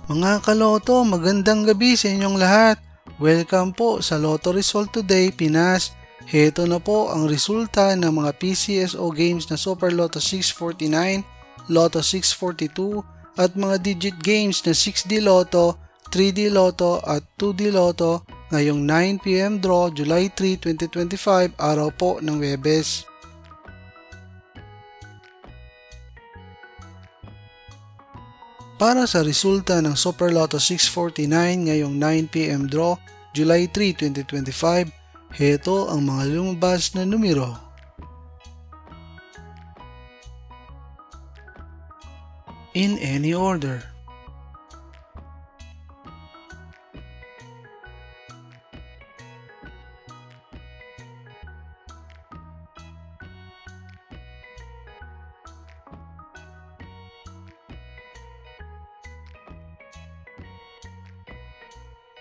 Mga kaloto, magandang gabi sa inyong lahat. Welcome po sa Lotto Result Today Pinas. Heto na po ang resulta ng mga PCSO games na Super Lotto 649, Lotto 642 at mga digit games na 6D Lotto, 3D Lotto at 2D Lotto ngayong 9pm draw July 3, 2025 araw po ng Webes. Para sa resulta ng Super Lotto 649 ngayong 9pm draw, July 3, 2025, heto ang mga lumabas na numero. In any order.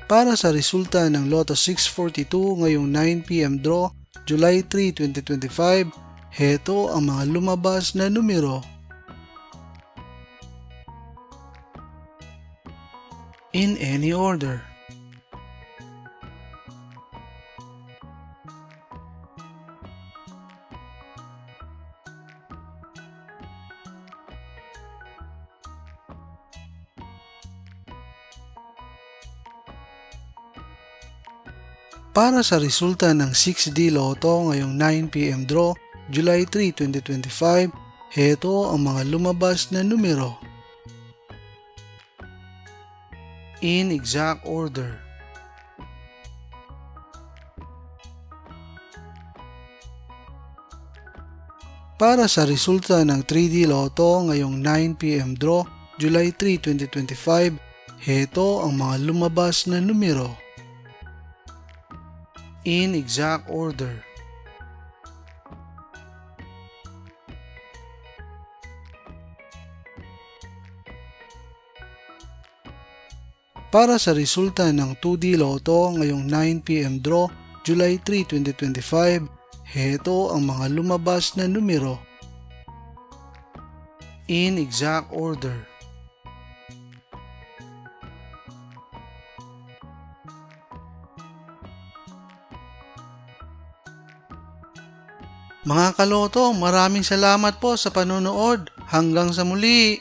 Para sa resulta ng Lotto 642 ngayong 9pm draw, July 3, 2025, heto ang mga lumabas na numero. In any order. Para sa resulta ng 6D Lotto ngayong 9pm draw, July 3, 2025, heto ang mga lumabas na numero. In exact order. Para sa resulta ng 3D Lotto ngayong 9pm draw, July 3, 2025, heto ang mga lumabas na numero. In exact order. Para sa resulta ng 2D Lotto ngayong 9pm draw, July 3, 2025, heto ang mga lumabas na numero. In exact order. Mga kaloto, maraming salamat po sa panonood. Hanggang sa muli!